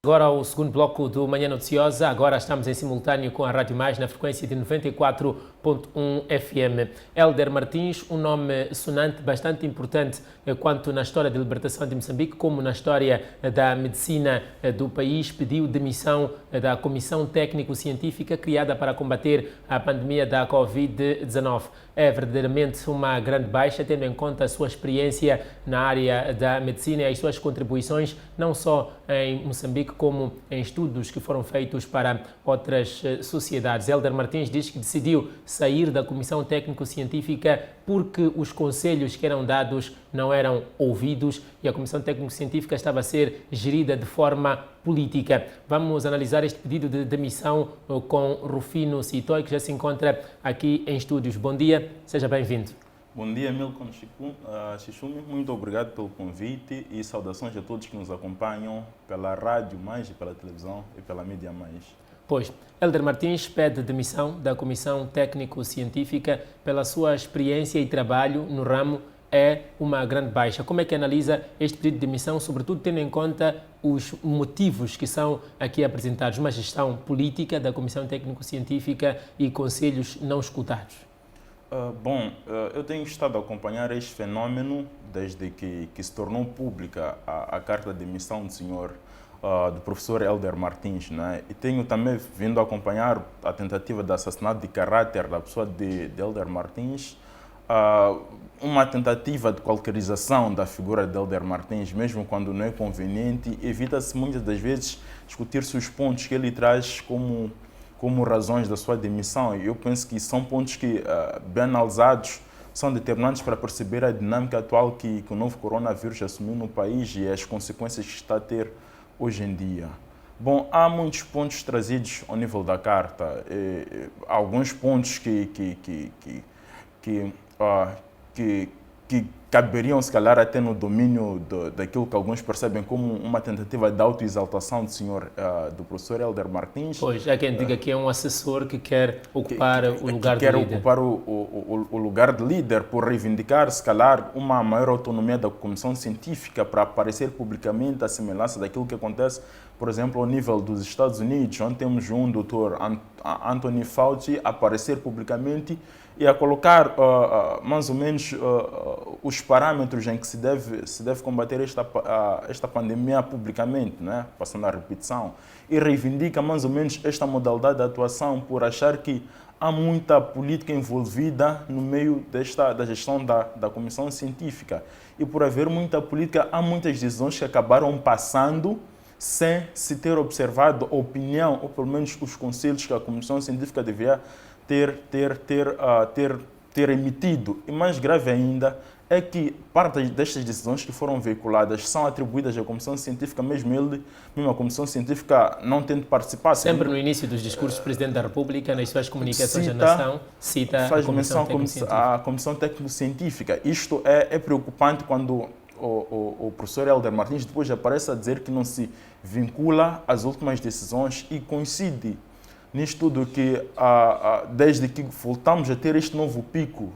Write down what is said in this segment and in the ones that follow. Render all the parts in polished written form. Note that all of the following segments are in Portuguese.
Agora ao segundo bloco do Manhã Noticiosa, agora estamos em simultâneo com a Rádio Mais na frequência de 94.1 FM. Hélder Martins, um nome sonante, bastante importante quanto na história da libertação de Moçambique, como na história da medicina do país, pediu demissão da Comissão Técnico-Científica criada para combater a pandemia da Covid-19. É verdadeiramente uma grande baixa, tendo em conta a sua experiência na área da medicina e as suas contribuições, não só em Moçambique, como em estudos que foram feitos para outras sociedades. Hélder Martins diz que decidiu sair da Comissão Técnico-Científica porque os conselhos que eram dados não eram ouvidos e a Comissão Técnico-Científica estava a ser gerida de forma política. Vamos analisar este pedido de demissão com Rufino Sitoi, que já se encontra aqui em estúdios. Bom dia, seja bem-vindo. Bom dia, Milton Chichumi. Muito obrigado pelo convite e saudações a todos que nos acompanham pela Rádio Mais, pela televisão e pela mídia Mais. Pois, Hélder Martins pede demissão da Comissão Técnico-Científica pela sua experiência e trabalho no ramo. É uma grande baixa. Como é que analisa este pedido de demissão, sobretudo tendo em conta os motivos que são aqui apresentados, uma gestão política da Comissão Técnico-Científica e conselhos não escutados? Eu tenho estado a acompanhar este fenómeno desde que se tornou pública a carta de demissão do professor Hélder Martins, né? E tenho também vindo a acompanhar a tentativa de assassinato de caráter da pessoa de Hélder Martins, uma tentativa de qualquerização da figura de Hélder Martins, mesmo quando não é conveniente, evita-se muitas das vezes discutir-se os pontos que ele traz como razões da sua demissão. Eu penso que são pontos que, bem analisados, são determinantes para perceber a dinâmica atual que o novo coronavírus assumiu no país e as consequências que está a ter hoje em dia. Bom, há muitos pontos trazidos ao nível da carta, alguns pontos que caberiam, se calhar, até no domínio daquilo que alguns percebem como uma tentativa de autoexaltação do professor Hélder Martins. Pois, há quem diga que é um assessor que quer ocupar o lugar de líder. Quer ocupar o lugar de líder por reivindicar, se calhar, uma maior autonomia da Comissão Científica para aparecer publicamente a semelhança daquilo que acontece, por exemplo, ao nível dos Estados Unidos, onde temos um doutor Anthony Fauci aparecer publicamente e a colocar mais ou menos os parâmetros em que se deve combater esta pandemia publicamente, né? Passando a repetição, e reivindica mais ou menos esta modalidade de atuação por achar que há muita política envolvida no meio da gestão da Comissão Científica. E por haver muita política, há muitas decisões que acabaram passando sem se ter observado a opinião, ou pelo menos os conselhos que a Comissão Científica devia ter emitido. E mais grave ainda é que parte destas decisões que foram veiculadas são atribuídas à Comissão Científica, mesmo a Comissão Científica não tendo participado. Sempre no início dos discursos do Presidente da República, nas suas comunicações à nação, faz menção à Comissão Técnico-Científica. Isto é preocupante quando o professor Hélder Martins depois aparece a dizer que não se vincula às últimas decisões e coincide nisto tudo que, desde que voltamos a ter este novo pico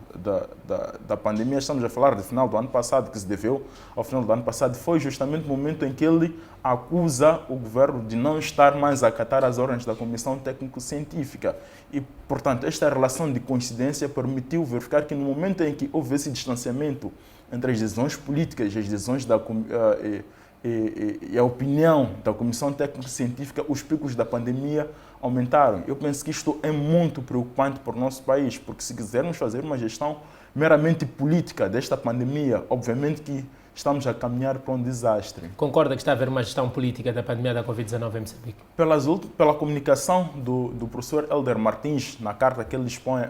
da pandemia, estamos a falar do final do ano passado, que se deveu ao final do ano passado, foi justamente o momento em que ele acusa o governo de não estar mais a acatar as ordens da Comissão Técnico-Científica. E, portanto, esta relação de coincidência permitiu verificar que no momento em que houve esse distanciamento entre as decisões políticas e as decisões e a opinião da Comissão Técnico-Científica, os picos da pandemia aumentaram. Eu penso que isto é muito preocupante para o nosso país, porque se quisermos fazer uma gestão meramente política desta pandemia, obviamente que estamos a caminhar para um desastre. Concorda que está a haver uma gestão política da pandemia da Covid-19 em Moçambique? Pela comunicação do professor Hélder Martins, na carta que ele expõe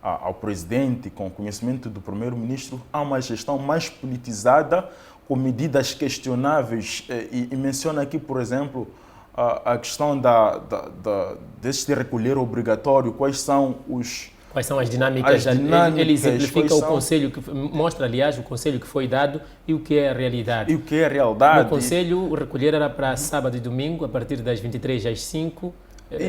ao presidente, com conhecimento do primeiro-ministro, há uma gestão mais politizada, com medidas questionáveis, e menciona aqui, por exemplo, a questão deste recolher obrigatório, quais são as dinâmicas. Ele exemplifica o conselho, que mostra, aliás, o conselho que foi dado e o que é a realidade. E o que é a realidade. No conselho, o recolher era para sábado e domingo, a partir das 23 às 5.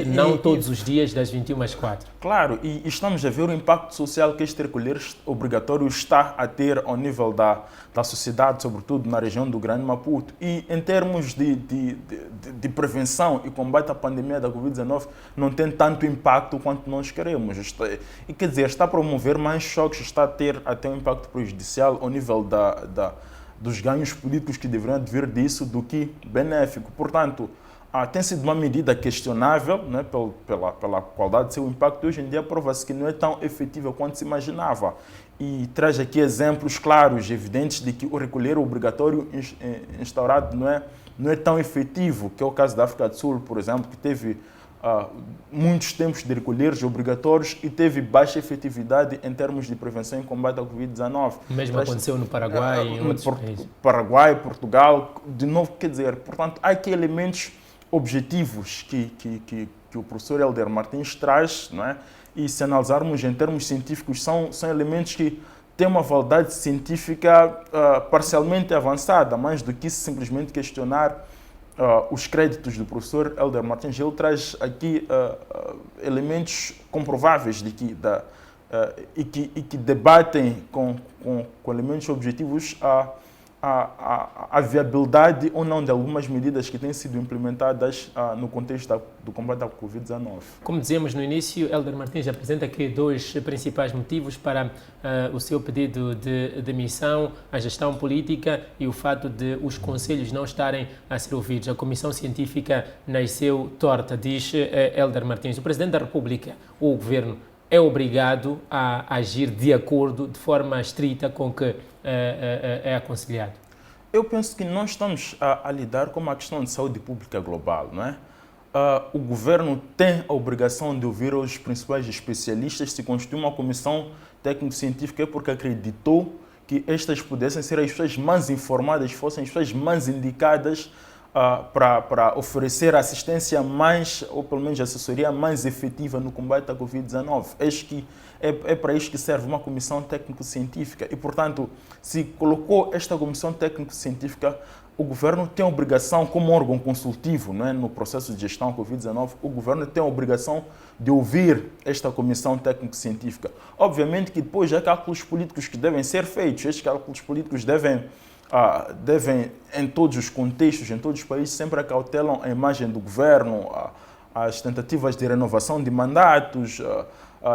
não todos os dias das 21 às 4. Claro, e estamos a ver o impacto social que este recolher obrigatório está a ter ao nível da sociedade, sobretudo na região do Grande Maputo. E em termos de prevenção e combate à pandemia da Covid-19, não tem tanto impacto quanto nós queremos. E quer dizer, está a promover mais choques, está a ter até um impacto prejudicial ao nível dos ganhos políticos que deveriam advir disso do que benéfico. Portanto, tem sido uma medida questionável, né, pela qualidade do seu impacto, e hoje em dia prova-se que não é tão efetiva quanto se imaginava. E traz aqui exemplos claros, evidentes, de que o recolher obrigatório instaurado não é tão efetivo, que é o caso da África do Sul, por exemplo, que teve muitos tempos de recolheres obrigatórios e teve baixa efetividade em termos de prevenção e combate à Covid-19. Mesmo aconteceu no Paraguai e em outros países. Paraguai, Portugal, de novo, quer dizer, portanto, há aqui elementos objetivos que o professor Hélder Martins traz, não é? E se analisarmos em termos científicos, são elementos que têm uma validade científica parcialmente avançada, mais do que simplesmente questionar os créditos do professor Hélder Martins. Ele traz aqui elementos comprováveis e que debatem com elementos objetivos a viabilidade ou não de algumas medidas que têm sido implementadas no contexto do combate à Covid-19. Como dizemos no início, Hélder Martins apresenta aqui dois principais motivos para o seu pedido de demissão: a gestão política e o fato de os conselhos não estarem a ser ouvidos. A Comissão Científica nasceu torta, diz Hélder Martins. O Presidente da República, ou o Governo, é obrigado a agir de acordo, de forma estrita com o que é aconselhado? Eu penso que nós estamos a lidar com uma questão de saúde pública global, não é? O governo tem a obrigação de ouvir os principais especialistas. Se constitui uma comissão técnico-científica é porque acreditou que estas pudessem ser as pessoas mais informadas, fossem as pessoas mais indicadas para oferecer assistência mais, ou pelo menos assessoria mais efetiva no combate à Covid-19. É para isso que serve uma comissão técnico-científica. E, portanto, se colocou esta comissão técnico-científica, o governo tem a obrigação, como órgão consultivo, não é, no processo de gestão Covid-19, o governo tem a obrigação de ouvir esta comissão técnico-científica. Obviamente que depois há cálculos políticos que devem ser feitos. Estes cálculos políticos devem, em todos os contextos, em todos os países, sempre acautelam a imagem do governo, as tentativas de renovação de mandatos,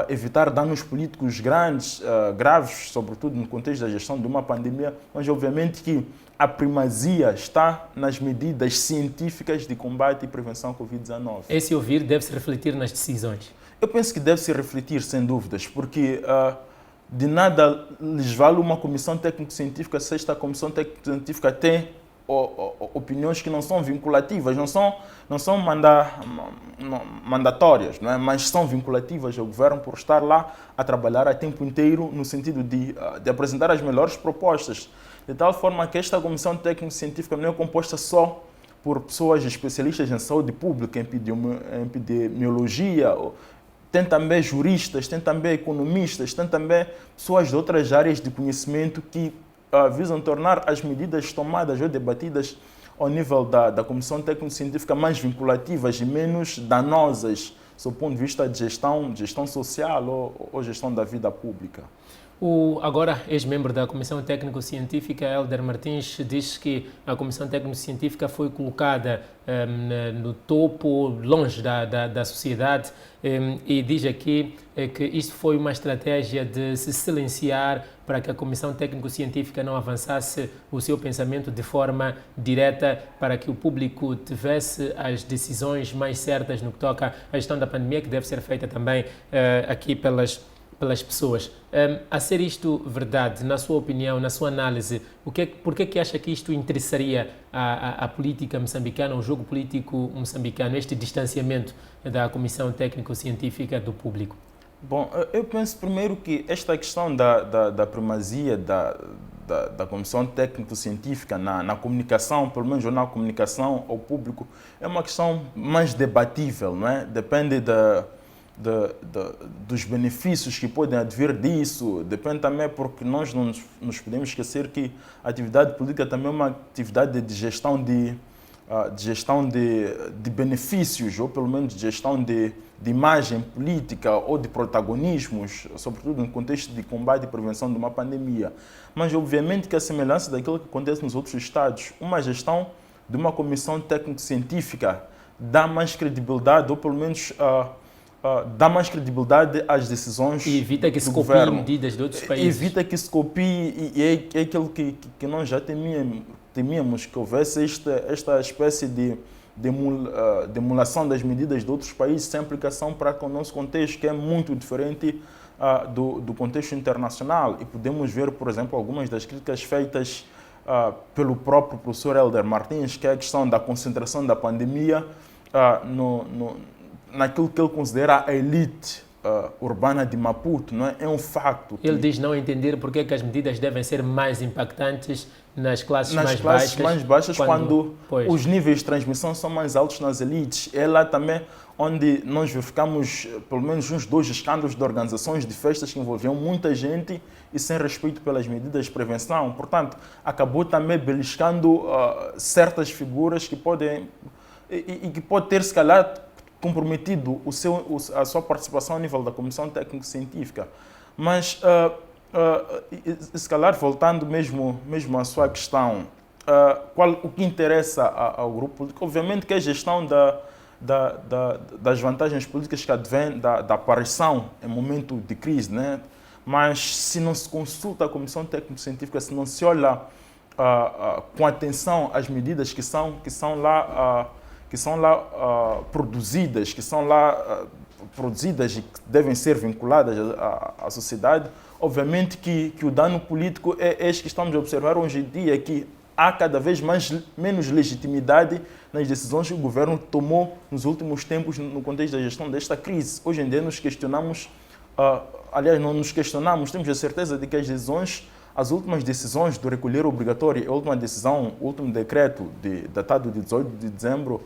evitar danos políticos graves, sobretudo no contexto da gestão de uma pandemia, mas obviamente que a primazia está nas medidas científicas de combate e prevenção à Covid-19. Esse ouvir deve-se refletir nas decisões? Eu penso que deve-se refletir, sem dúvidas, porque de nada lhes vale uma comissão técnico-científica se esta comissão técnico-científica tem opiniões que não são vinculativas, não são mandatórias, não é? Mas são vinculativas ao governo por estar lá a trabalhar a tempo inteiro no sentido de apresentar as melhores propostas, de tal forma que esta comissão técnico-científica não é composta só por pessoas especialistas em saúde pública, em epidemiologia, tem também juristas, tem também economistas, tem também pessoas de outras áreas de conhecimento que visam tornar as medidas tomadas ou debatidas ao nível da Comissão Técnico-Científica mais vinculativas e menos danosas, do ponto de vista de gestão social ou gestão da vida pública. O agora ex-membro da Comissão Técnico-Científica, Hélder Martins, diz que a Comissão Técnico-Científica foi colocada no topo, longe da sociedade, e diz aqui que isto foi uma estratégia de se silenciar para que a Comissão Técnico-Científica não avançasse o seu pensamento de forma direta, para que o público tivesse as decisões mais certas no que toca à gestão da pandemia, que deve ser feita também aqui pelas pessoas. A ser isto verdade, na sua opinião, na sua análise, por que acha que isto interessaria à política moçambicana, ao jogo político moçambicano, este distanciamento da Comissão Técnico-Científica do público? Bom, eu penso primeiro que esta questão da primazia da Comissão Técnico-Científica na comunicação, pelo menos na comunicação ao público, é uma questão mais debatível, não é? Depende dos benefícios que podem advir disso, depende também porque nós não nos podemos esquecer que a atividade política também é uma atividade de gestão de de gestão de benefícios, ou pelo menos de gestão de imagem política ou de protagonismos, sobretudo no contexto de combate e prevenção de uma pandemia. Mas, obviamente, que a semelhança daquilo que acontece nos outros Estados, uma gestão de uma comissão técnico-científica dá mais credibilidade, ou pelo menos dá mais credibilidade às decisões e evita que se copiem medidas de outros países. Evita que se copie, e é aquilo que nós já temíamos, que houvesse esta espécie de emulação das medidas de outros países sem aplicação para o nosso contexto, que é muito diferente do contexto internacional. E podemos ver, por exemplo, algumas das críticas feitas pelo próprio professor Hélder Martins, que é a questão da concentração da pandemia naquilo que ele considera a elite urbana de Maputo. Não é? É um facto. Ele diz não entender porque é que as medidas devem ser mais impactantes nas classes mais baixas quando os níveis de transmissão são mais altos nas elites. É lá também onde nós verificamos pelo menos uns 2 escândalos de organizações de festas que envolviam muita gente e sem respeito pelas medidas de prevenção. Portanto, acabou também beliscando certas figuras que podem e que pode ter, se calhar, comprometido a sua participação a nível da Comissão Técnico-Científica. Mas, se calhar, voltando mesmo à sua questão, o que interessa ao grupo político? Obviamente que é a gestão das vantagens políticas que advêm da aparição em momento de crise, né? Mas se não se consulta a Comissão Técnico-Científica, se não se olha com atenção as medidas que são lá produzidas, e que devem ser vinculadas à sociedade, obviamente que o dano político é este que estamos a observar hoje em dia, que há cada vez menos legitimidade nas decisões que o governo tomou nos últimos tempos no contexto da gestão desta crise. Hoje em dia nos questionamos, aliás, não nos questionamos, temos a certeza de que as últimas decisões do recolher obrigatório, a última decisão, o último decreto datado de 18 de dezembro,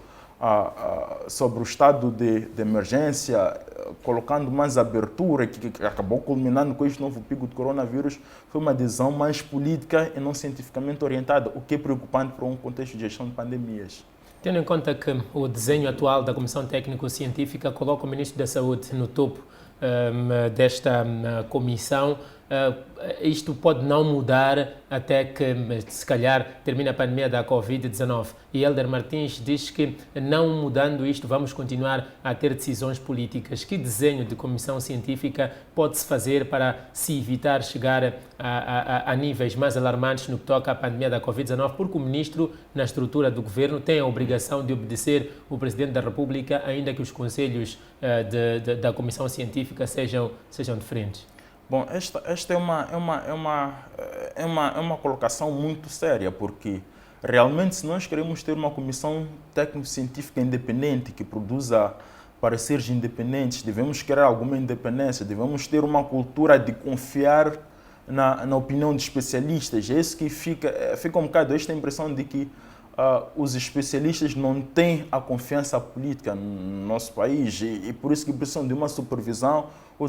sobre o estado de emergência, colocando mais abertura, que acabou culminando com este novo pico de coronavírus, foi uma decisão mais política e não cientificamente orientada, o que é preocupante para um contexto de gestão de pandemias. Tendo em conta que o desenho atual da Comissão Técnico-Científica coloca o Ministro da Saúde no topo desta comissão, isto pode não mudar até que, se calhar, termine a pandemia da Covid-19. E Hélder Martins diz que, não mudando isto, vamos continuar a ter decisões políticas. Que desenho de comissão científica pode-se fazer para se evitar chegar a níveis mais alarmantes no que toca à pandemia da Covid-19? Porque o Ministro, na estrutura do Governo, tem a obrigação de obedecer o Presidente da República, ainda que os conselhos da comissão científica sejam diferentes. Bom, esta é uma colocação muito séria, porque realmente, se nós queremos ter uma comissão técnico-científica independente que produza pareceres independentes, devemos criar alguma independência, devemos ter uma cultura de confiar na opinião de especialistas. É isso que fica um bocado esta impressão de que os especialistas não têm a confiança política no nosso país e por isso que precisam de uma supervisão ou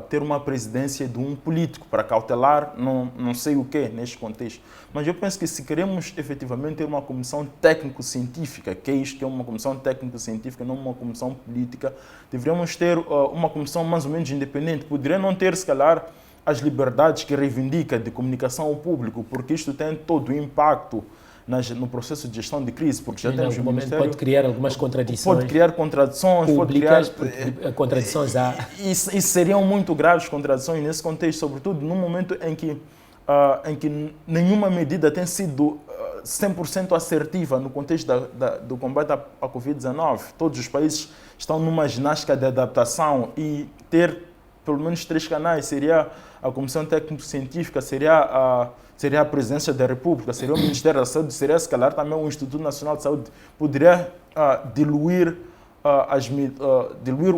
ter uma presidência de um político para cautelar não sei o que neste contexto. Mas eu penso que se queremos efetivamente ter uma comissão técnico-científica, que é isto que é uma comissão técnico-científica, não uma comissão política, deveríamos ter uma comissão mais ou menos independente. Poderia não ter, se calhar, as liberdades que reivindica de comunicação ao público, porque isto tem todo o impacto no processo de gestão de crise, porque já temos o Ministério... Pode criar algumas contradições. Pode criar contradições, públicas, pode criar... contradições há... E seriam muito graves contradições nesse contexto, sobretudo num momento em que nenhuma medida tem sido 100% assertiva no contexto do combate à Covid-19. Todos os países estão numa ginástica de adaptação e ter pelo menos 3 canais seria a Comissão Técnico-Científica, seria a Presidência da República, seria o Ministério da Saúde, seria, se calhar, também o Instituto Nacional de Saúde. Poderia diluir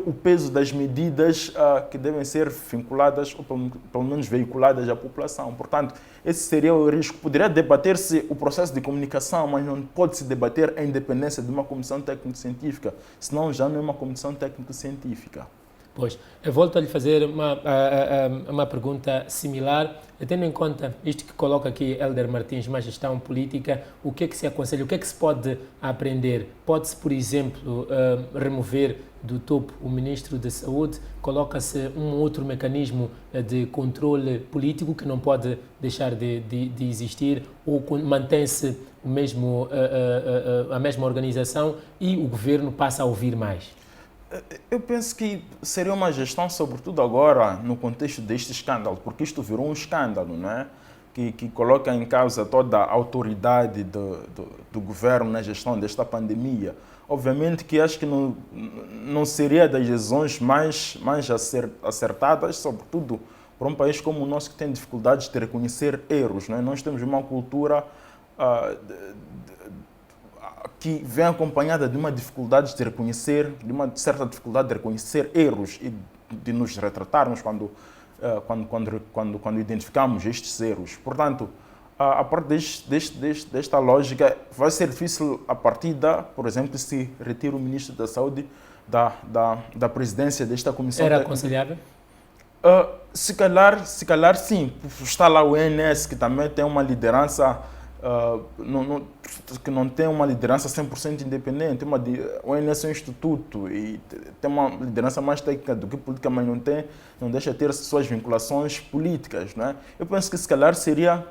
o peso das medidas que devem ser vinculadas, ou pelo menos veiculadas à população. Portanto, esse seria o risco. Poderia debater-se o processo de comunicação, mas não pode-se debater a independência de uma comissão técnico-científica, senão já não é uma comissão técnico-científica. Pois, eu volto a lhe fazer uma pergunta similar, tendo em conta isto que coloca aqui Hélder Martins, uma gestão política, o que é que se aconselha, o que é que se pode aprender? Pode-se, por exemplo, remover do topo o Ministro da Saúde, coloca-se um outro mecanismo de controle político que não pode deixar de existir, ou mantém-se a mesma organização e o governo passa a ouvir mais? Eu penso que seria uma gestão, sobretudo agora, no contexto deste escândalo, porque isto virou um escândalo, não é? Que coloca em causa toda a autoridade do governo na gestão desta pandemia. Obviamente que acho que não seria das decisões mais acertadas, sobretudo para um país como o nosso que tem dificuldades de reconhecer erros, não é? Nós temos uma cultura que vem acompanhada de uma dificuldade de reconhecer, de uma certa dificuldade de reconhecer erros e de nos retratarmos quando identificamos estes erros. Portanto, a partir desta lógica, vai ser difícil a partida, por exemplo, se retira o Ministro da Saúde da presidência desta comissão. Era aconselhável? Se calhar sim. Está lá o ONS, que também tem uma liderança que não tem uma liderança 100% independente. O ONS é um instituto e tem uma liderança mais técnica do que política, mas não deixa de ter suas vinculações políticas, não é? Eu penso que se calhar seria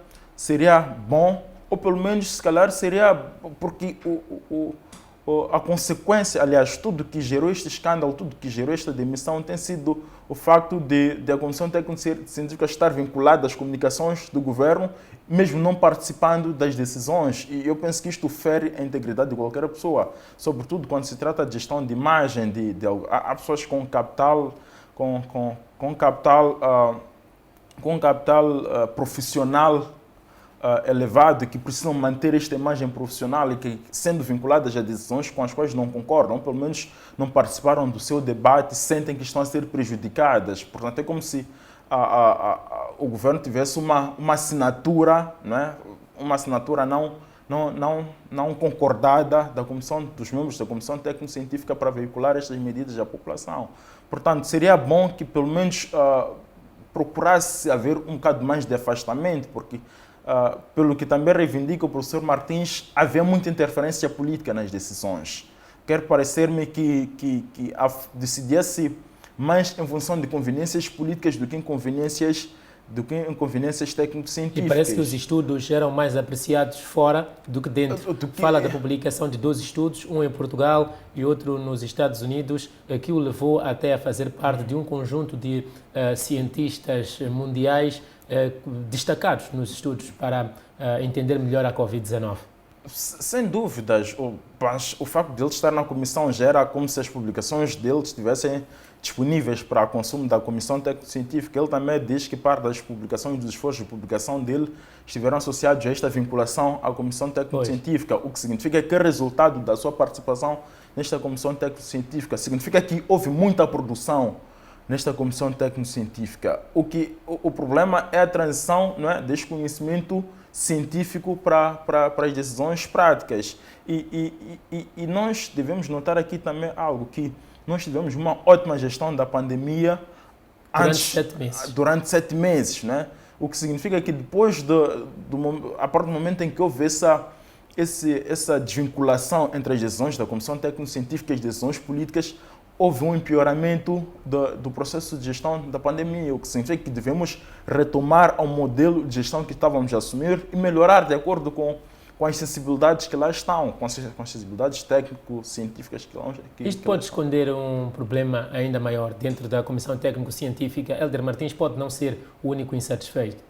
bom, ou pelo menos se calhar seria, porque a consequência, aliás, tudo que gerou este escândalo, tudo que gerou esta demissão tem sido o facto de a Comissão Técnico-Científica estar vinculada às comunicações do governo, mesmo não participando das decisões. E eu penso que isto fere a integridade de qualquer pessoa, sobretudo quando se trata de gestão de imagem. Há pessoas com capital profissional elevado, que precisam manter esta imagem profissional e que, sendo vinculadas a decisões com as quais não concordam, ou pelo menos não participaram do seu debate, sentem que estão a ser prejudicadas. Portanto, é como se o governo tivesse uma assinatura, não é? Uma assinatura não concordada dos membros da Comissão Técnico-Científica para veicular estas medidas à população. Portanto, seria bom que, pelo menos, procurasse haver um bocado mais de afastamento, porque pelo que também reivindica o professor Martins, havia muita interferência política nas decisões. Quer parecer-me que decidia-se mais em função de conveniências políticas do que em conveniências técnico-científicas. E parece que os estudos eram mais apreciados fora do que dentro. Fala da publicação de 2 estudos, um em Portugal e outro nos Estados Unidos, que o levou até a fazer parte de um conjunto de cientistas mundiais destacados nos estudos para entender melhor a Covid-19. Sem dúvidas, o facto de ele estar na comissão gera como se as publicações dele estivessem disponíveis para consumo da Comissão Técnico-Científica. Ele também diz que parte das publicações, dos esforços de publicação dele, estiveram associados a esta vinculação à Comissão Técnico-Científica, o que significa que o resultado da sua participação nesta Comissão Técnico-Científica significa que houve muita produção nesta Comissão Técnico-Científica. O problema é a transição, não é, deste conhecimento científico para as decisões práticas. E nós devemos notar aqui também algo, que nós tivemos uma ótima gestão da pandemia durante 7 meses. Né? O que significa que depois, a partir do momento em que houve essa desvinculação entre as decisões da Comissão Técnico-Científica e as decisões políticas, houve um empeoramento do processo de gestão da pandemia, o que significa que devemos retomar ao modelo de gestão que estávamos a assumir e melhorar de acordo com as sensibilidades que lá estão, com as sensibilidades técnico-científicas que lá estão. Isto pode esconder um problema ainda maior dentro da Comissão Técnico-Científica. Hélder Martins pode não ser o único insatisfeito.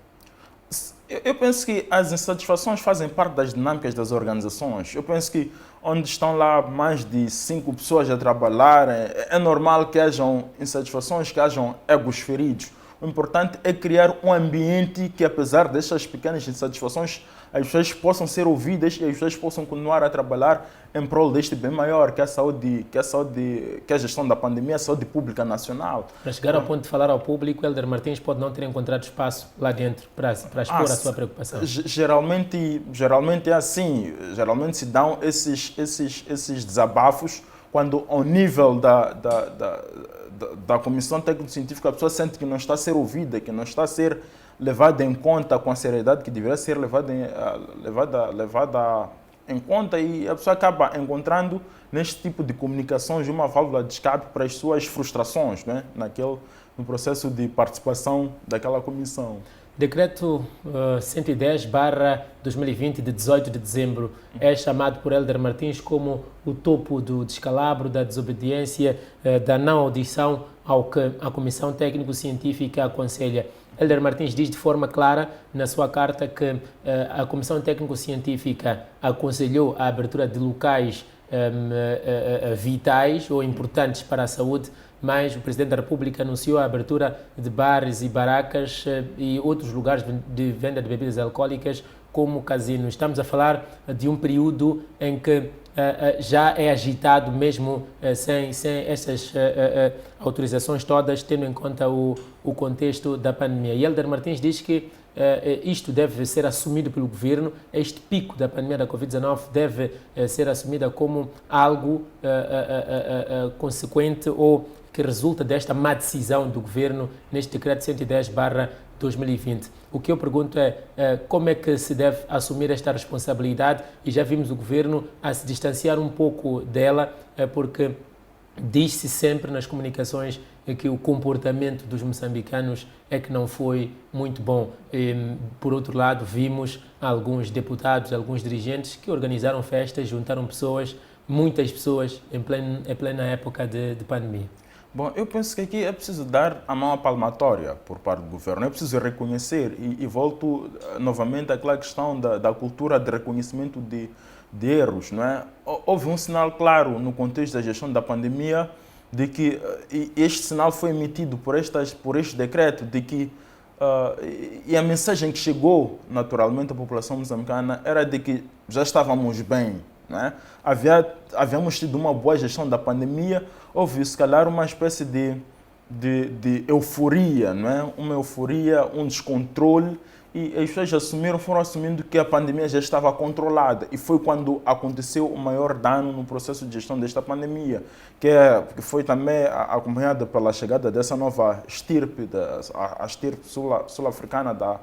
Eu penso que as insatisfações fazem parte das dinâmicas das organizações. Eu penso que onde estão lá mais de 5 pessoas a trabalhar, é normal que hajam insatisfações, que hajam egos feridos. O importante é criar um ambiente que, apesar dessas pequenas insatisfações, as pessoas possam ser ouvidas e as pessoas possam continuar a trabalhar em prol deste bem maior, que é a gestão da pandemia, a saúde pública nacional. Para chegar ao ponto de falar ao público, Hélder Martins pode não ter encontrado espaço lá dentro para expor a sua preocupação. Geralmente é assim. Geralmente se dão esses desabafos quando, ao nível da Comissão Técnico-Científica, a pessoa sente que não está a ser ouvida, que não está a ser levada em conta com a seriedade que deveria ser levada em conta, e a pessoa acaba encontrando neste tipo de comunicações uma válvula de escape para as suas frustrações, né? No processo de participação daquela comissão. Decreto 110/2020, de 18 de dezembro, é chamado por Hélder Martins como o topo do descalabro, da desobediência, da não audição ao que a Comissão Técnico-Científica aconselha. Hélder Martins diz de forma clara na sua carta que a Comissão Técnico-Científica aconselhou a abertura de locais vitais ou importantes para a saúde, mas o Presidente da República anunciou a abertura de bares e barracas e outros lugares de venda de bebidas alcoólicas, como casinos. Estamos a falar de um período em que já é agitado, mesmo sem essas autorizações todas, tendo em conta o contexto da pandemia. E Hélder Martins diz que isto deve ser assumido pelo governo, este pico da pandemia da Covid-19 deve ser assumida como algo consequente ou que resulta desta má decisão do governo neste decreto 110/2020. O que eu pergunto é como é que se deve assumir esta responsabilidade, e já vimos o governo a se distanciar um pouco dela, porque diz-se sempre nas comunicações que o comportamento dos moçambicanos é que não foi muito bom. Por outro lado, vimos alguns deputados, alguns dirigentes que organizaram festas, juntaram pessoas, muitas pessoas, em plena época de pandemia. Bom, eu penso que aqui é preciso dar a mão à palmatória por parte do governo, é preciso reconhecer, e volto novamente àquela questão da cultura de reconhecimento de erros, não é? Houve um sinal claro no contexto da gestão da pandemia de que este sinal foi emitido por este decreto, de que e a mensagem que chegou naturalmente à população moçambicana era de que já estávamos bem, não é? Havíamos tido uma boa gestão da pandemia, houve se calhar uma espécie de euforia, não é? Uma euforia, um descontrole, e as pessoas foram assumindo que a pandemia já estava controlada, e foi quando aconteceu o maior dano no processo de gestão desta pandemia, que foi também acompanhada pela chegada dessa nova estirpe, a estirpe sul-africana da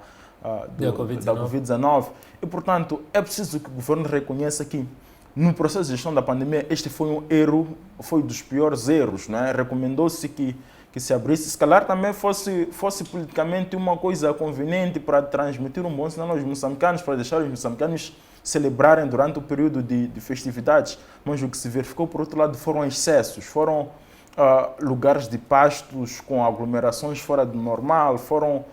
Covid-19. E, portanto, é preciso que o governo reconheça que no processo de gestão da pandemia este foi um erro, foi dos piores erros, não é? Recomendou-se que se abrisse, se calhar também fosse politicamente uma coisa conveniente para transmitir um bom sinal aos moçambicanos, para deixar os moçambicanos celebrarem durante o período de festividades, mas o que se verificou, por outro lado, foram excessos, foram lugares de pastos com aglomerações fora do normal, foram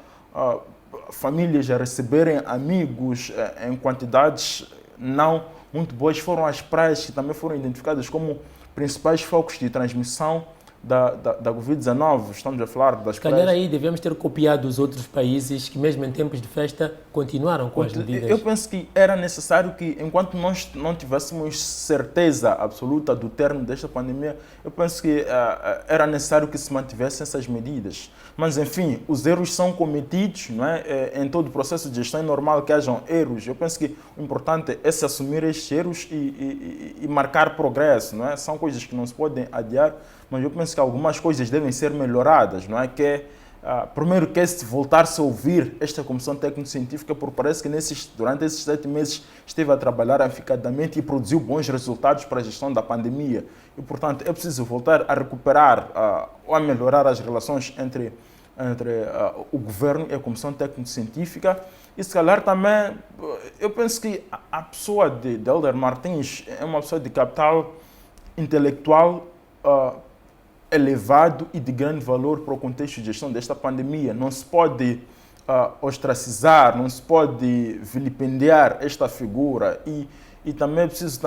famílias a receberem amigos em quantidades não muito boas, foram as praias que também foram identificadas como principais focos de transmissão da Covid-19. Estamos a falar das praias. Calhar aí devemos ter copiado os outros países que, mesmo em tempos de festa, continuaram com as medidas. Eu penso que era necessário que, enquanto nós não tivéssemos certeza absoluta do término desta pandemia, eu penso que era necessário que se mantivessem essas medidas. Mas, enfim, os erros são cometidos, não é? Em todo o processo de gestão é normal que hajam erros. Eu penso que o importante é se assumir estes erros e marcar progresso, não é? São coisas que não se podem adiar, mas eu penso que algumas coisas devem ser melhoradas, não é? Primeiro que se voltar-se a ouvir esta Comissão Técnico-Científica, porque parece que durante esses 7 meses esteve a trabalhar afincadamente e produziu bons resultados para a gestão da pandemia. E, portanto, é preciso voltar a recuperar ou a melhorar as relações entre o governo e a Comissão Técnico-Científica. E, se calhar, também, eu penso que a pessoa de Hélder Martins é uma pessoa de capital intelectual elevado e de grande valor para o contexto de gestão desta pandemia. Não se pode ostracizar, não se pode vilipendiar esta figura, e também é preciso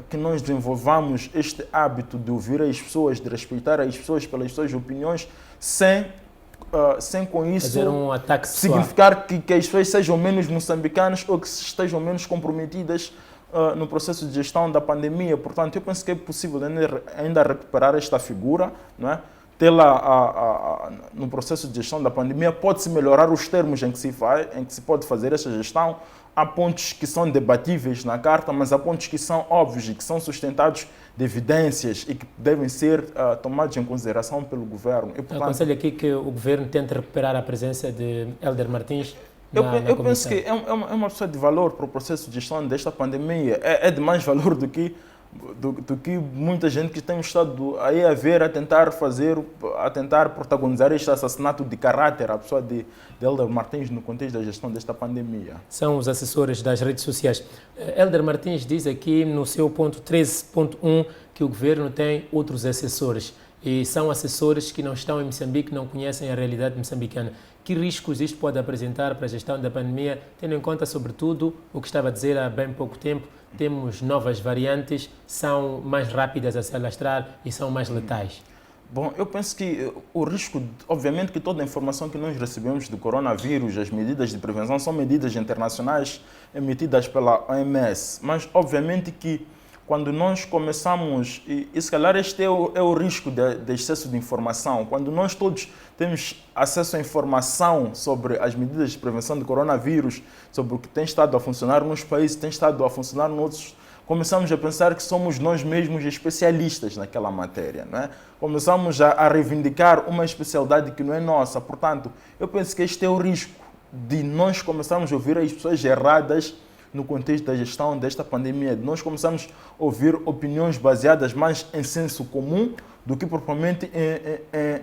que nós desenvolvamos este hábito de ouvir as pessoas, de respeitar as pessoas pelas suas opiniões, sem com isso significar que as pessoas sejam menos moçambicanas ou que estejam menos comprometidas no processo de gestão da pandemia. Portanto, eu penso que é possível ainda recuperar esta figura, não é? Tê-la no processo de gestão da pandemia. Pode-se melhorar os termos em que se pode fazer esta gestão. há pontos que são debatíveis na carta, mas há pontos que são óbvios e que são sustentados de evidências e que devem ser tomados em consideração pelo governo. E, portanto, aconselho aqui que o governo tente recuperar a presença de Hélder Martins. Eu penso que é uma pessoa de valor para o processo de gestão desta pandemia. É de mais valor do que muita gente que tem estado aí a ver, a tentar protagonizar este assassinato de caráter, a pessoa de Hélder Martins no contexto da gestão desta pandemia. São os assessores das redes sociais. Hélder Martins diz aqui no seu ponto 13.1 que o governo tem outros assessores e são assessores que não estão em Moçambique, não conhecem a realidade moçambicana. Que riscos isto pode apresentar para a gestão da pandemia, tendo em conta, sobretudo, o que estava a dizer há bem pouco tempo, temos novas variantes, são mais rápidas a se alastrar e são mais letais? Bom, eu penso que o risco, obviamente que toda a informação que nós recebemos do coronavírus, as medidas de prevenção são medidas internacionais emitidas pela OMS, mas obviamente que quando nós começamos, e se calhar este é o risco de excesso de informação, quando nós todos temos acesso à informação sobre as medidas de prevenção do coronavírus, sobre o que tem estado a funcionar nos países, tem estado a funcionar noutros, começamos a pensar que somos nós mesmos especialistas naquela matéria, não é? Começamos a reivindicar uma especialidade que não é nossa. Portanto, eu penso que este é o risco de nós começarmos a ouvir as pessoas erradas no contexto da gestão desta pandemia. Nós começamos a ouvir opiniões baseadas mais em senso comum do que propriamente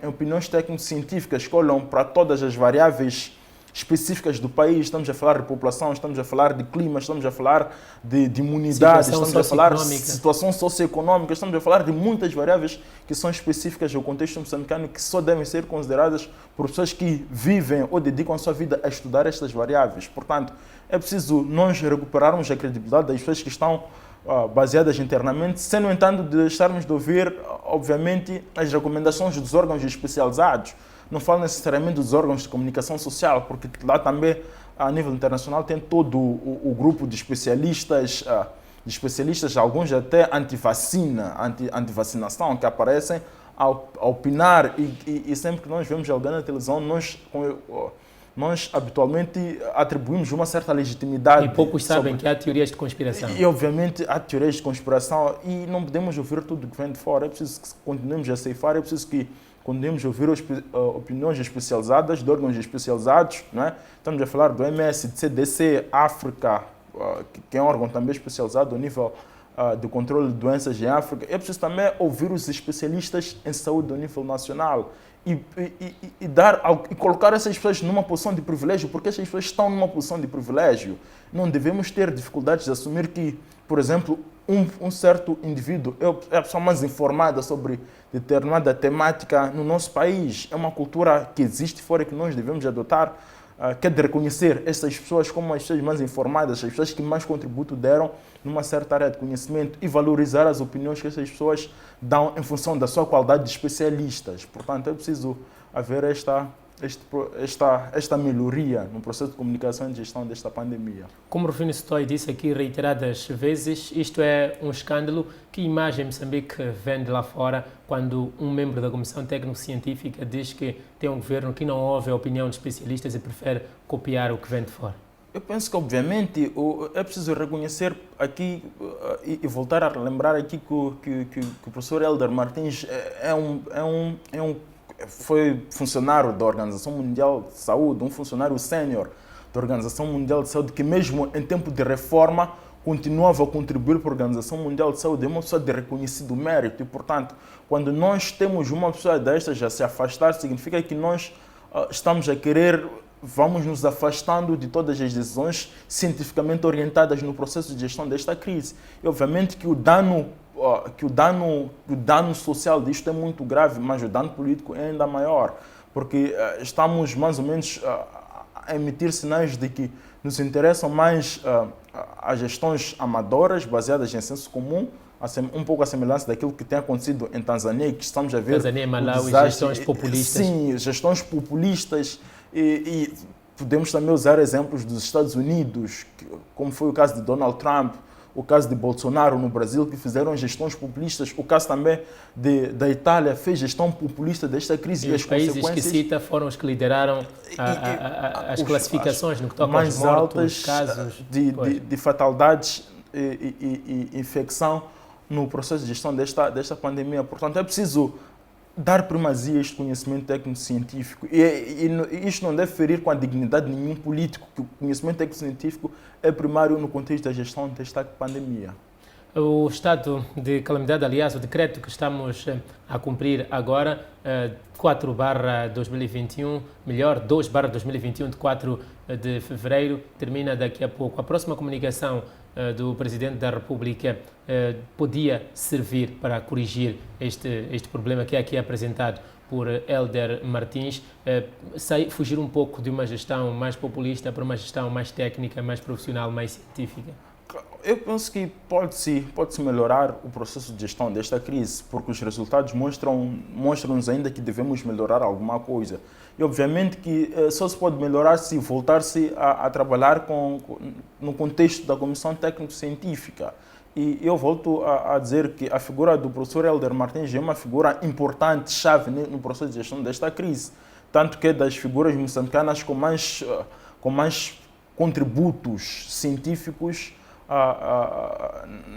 em opiniões técnico-científicas que olham para todas as variáveis específicas do país. Estamos a falar de população, estamos a falar de clima, estamos a falar de imunidade, estamos a falar de situação socioeconômica, estamos a falar de muitas variáveis que são específicas ao contexto moçambicano e que só devem ser consideradas por pessoas que vivem ou dedicam a sua vida a estudar estas variáveis. Portanto, é preciso nós recuperarmos a credibilidade das pessoas que estão baseadas internamente, sem, no entanto, deixarmos de ouvir, obviamente, as recomendações dos órgãos especializados. Não falo necessariamente dos órgãos de comunicação social, porque lá também, a nível internacional, tem todo o grupo de especialistas, alguns até anti-vacina, anti-vacinação, que aparecem a opinar e sempre que nós vemos alguém na televisão, nós habitualmente atribuímos uma certa legitimidade. E poucos sabem que há teorias de conspiração. E obviamente há teorias de conspiração e não podemos ouvir tudo que vem de fora. É preciso que continuemos a ceifar, é preciso que continuemos a ouvir opiniões especializadas, de órgãos especializados. Não é? Estamos a falar do MS, de CDC, África, que é um órgão também especializado ao nível do controle de doenças em África. É preciso também ouvir os especialistas em saúde ao nível nacional. E colocar essas pessoas numa posição de privilégio, porque essas pessoas estão numa posição de privilégio. Não devemos ter dificuldades de assumir que, por exemplo, um certo indivíduo é a pessoa mais informada sobre determinada temática no nosso país. É uma cultura que existe fora e que nós devemos adotar, que é de reconhecer essas pessoas como as pessoas mais informadas, as pessoas que mais contributo deram numa certa área de conhecimento e valorizar as opiniões que essas pessoas dão em função da sua qualidade de especialistas. Portanto, é preciso haver esta melhoria no processo de comunicação e de gestão desta pandemia. Como o Rufino Setoy disse aqui reiteradas vezes, isto é um escândalo. Que imagem Moçambique vende lá fora quando um membro da Comissão Técnico-Científica diz que tem um governo que não ouve a opinião de especialistas e prefere copiar o que vem de fora? Eu penso que, obviamente, é preciso reconhecer aqui e voltar a lembrar aqui que o professor Hélder Martins foi funcionário da Organização Mundial de Saúde, um funcionário sénior da Organização Mundial de Saúde, que mesmo em tempo de reforma continuava a contribuir para a Organização Mundial de Saúde. É uma pessoa de reconhecido mérito e, portanto, quando nós temos uma pessoa destas a se afastar, significa que nós vamos nos afastando de todas as decisões cientificamente orientadas no processo de gestão desta crise. E, obviamente, que o dano social disto é muito grave, mas o dano político é ainda maior, porque estamos mais ou menos a emitir sinais de que nos interessam mais as gestões amadoras, baseadas em senso comum, um pouco a semelhança daquilo que tem acontecido em Tanzânia, que estamos a ver... Tanzânia e Malawi, gestões populistas. Sim, gestões populistas e podemos também usar exemplos dos Estados Unidos, como foi o caso de Donald Trump, o caso de Bolsonaro no Brasil, que fizeram gestões populistas, o caso também da Itália fez gestão populista desta crise. E os países que cita foram os que lideraram as classificações no que toca aos mortos, casos de fatalidades e infecção no processo de gestão desta pandemia. Portanto, é preciso dar primazia a este conhecimento técnico-científico. E isto não deve ferir com a dignidade de nenhum político, que o conhecimento técnico-científico é primário no contexto da gestão desta pandemia. O estado de calamidade, aliás, o decreto que estamos a cumprir agora, 4/2021, melhor, 2/2021, de 4 de fevereiro, termina daqui a pouco. A próxima comunicação do Presidente da República podia servir para corrigir este problema que é aqui apresentado por Hélder Martins, fugir um pouco de uma gestão mais populista para uma gestão mais técnica, mais profissional, mais científica? Eu penso que pode-se melhorar o processo de gestão desta crise, porque os resultados mostram-nos ainda que devemos melhorar alguma coisa. E obviamente que só se pode melhorar se voltar-se a trabalhar no contexto da Comissão Técnico-Científica. E eu volto a dizer que a figura do professor Hélder Martins é uma figura importante, chave no processo de gestão desta crise. Tanto que é das figuras moçambicanas com mais contributos científicos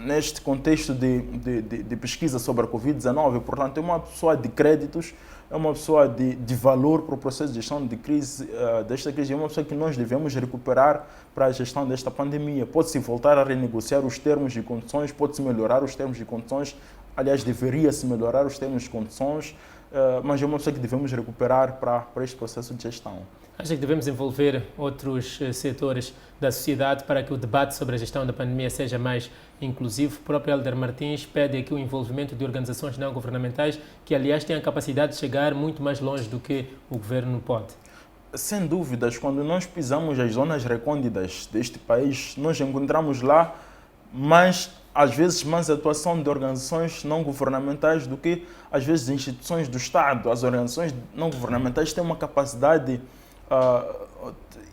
neste contexto de pesquisa sobre a Covid-19. Portanto, é uma pessoa de créditos, é uma pessoa de valor para o processo de gestão de crise, desta crise, é uma pessoa que nós devemos recuperar para a gestão desta pandemia. Pode-se voltar a renegociar os termos de condições, pode-se melhorar os termos de condições, aliás, deveria-se melhorar os termos de condições, mas é uma pessoa que devemos recuperar para este processo de gestão. Acha que devemos envolver outros setores da sociedade para que o debate sobre a gestão da pandemia seja mais inclusivo? O próprio Hélder Martins pede aqui o envolvimento de organizações não governamentais que, aliás, têm a capacidade de chegar muito mais longe do que o governo pode. Sem dúvidas, quando nós pisamos as zonas recônditas deste país, nós encontramos lá às vezes mais atuação de organizações não governamentais do que, às vezes, de instituições do Estado. As organizações não governamentais têm uma capacidade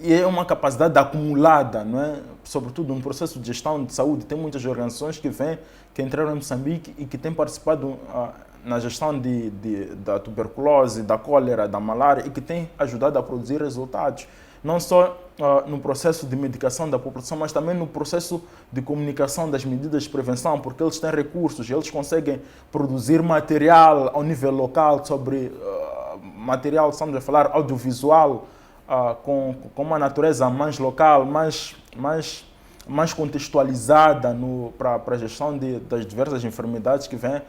e é uma capacidade acumulada, não é? Sobretudo no processo de gestão de saúde. Tem muitas organizações que entraram em Moçambique e que têm participado na gestão da tuberculose, da cólera, da malária e que têm ajudado a produzir resultados. Não só no processo de medicação da população, mas também no processo de comunicação das medidas de prevenção, porque eles têm recursos, eles conseguem produzir material ao nível local sobre material, estamos a falar audiovisual, com uma natureza mais local, mais contextualizada para a gestão das diversas enfermidades que vem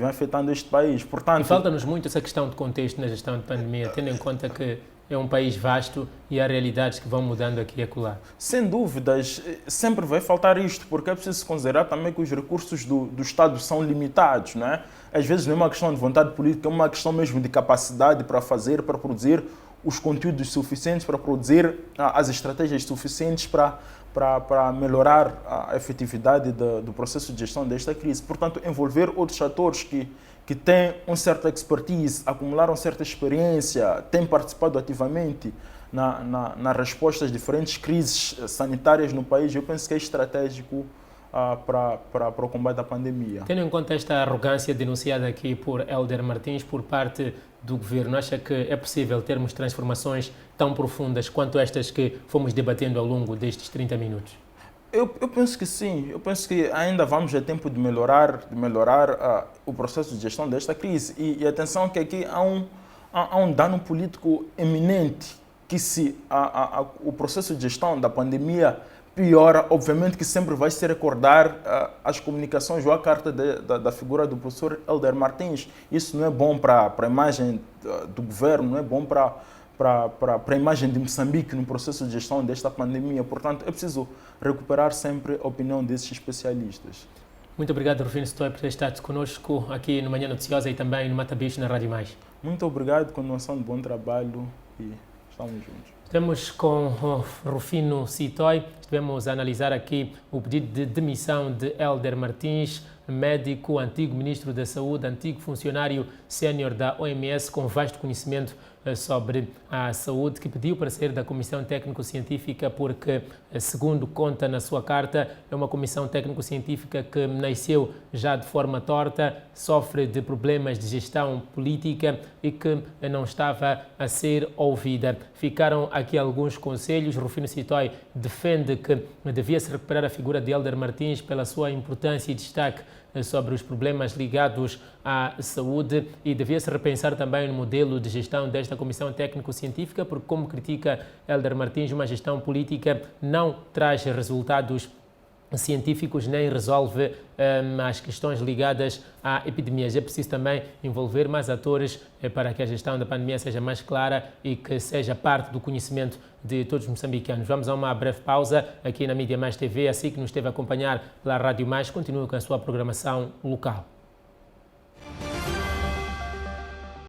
afetando este país. Portanto, e falta-nos muito essa questão de contexto na gestão de pandemia, tendo em conta que é um país vasto e há realidades que vão mudando aqui e acolá. Sem dúvidas, sempre vai faltar isto, porque é preciso considerar também que os recursos do Estado são limitados, não é? Às vezes não é uma questão de vontade política, é uma questão mesmo de capacidade para produzir os conteúdos suficientes, para produzir as estratégias suficientes para melhorar a efetividade do processo de gestão desta crise. Portanto, envolver outros atores que têm uma certa expertise, acumularam certa experiência, têm participado ativamente na resposta às diferentes crises sanitárias no país, eu penso que é estratégico para o combate à pandemia. Tendo em conta esta arrogância denunciada aqui por Hélder Martins por parte do governo, acha que é possível termos transformações tão profundas quanto estas que fomos debatendo ao longo destes 30 minutos? Eu penso que sim. Eu penso que ainda vamos a tempo de melhorar o processo de gestão desta crise. E atenção que aqui há um dano político eminente, que se o processo de gestão da pandemia piora, obviamente que sempre vai se recordar as comunicações ou a carta da figura do professor Hélder Martins. Isso não é bom para a imagem do governo, não é bom para a imagem de Moçambique no processo de gestão desta pandemia. Portanto, é preciso recuperar sempre a opinião desses especialistas. Muito obrigado, Rufino Sitoy, por ter estado conosco aqui no Manhã Noticiosa e também no Mata Bicho na Rádio Mais. Muito obrigado, continuação de bom trabalho e estamos juntos. Estamos com o Rufino Sitoy. Estivemos a analisar aqui o pedido de demissão de Hélder Martins, médico, antigo ministro da Saúde, antigo funcionário sénior da OMS com vasto conhecimento sobre a saúde, que pediu para sair da Comissão Técnico-Científica porque, segundo conta na sua carta, é uma comissão técnico-científica que nasceu já de forma torta, sofre de problemas de gestão política e que não estava a ser ouvida. Ficaram aqui alguns conselhos. Rufino Sitoy defende que devia-se recuperar a figura de Hélder Martins pela sua importância e destaque sobre os problemas ligados à saúde e devia-se repensar também o modelo de gestão desta Comissão Técnico-Científica, porque, como critica Hélder Martins, uma gestão política não traz resultados científicos nem resolve as questões ligadas à epidemia. É preciso também envolver mais atores para que a gestão da pandemia seja mais clara e que seja parte do conhecimento de todos os moçambicanos. Vamos a uma breve pausa aqui na Mídia Mais TV, assim que nos esteve a acompanhar pela Rádio Mais, continue com a sua programação local.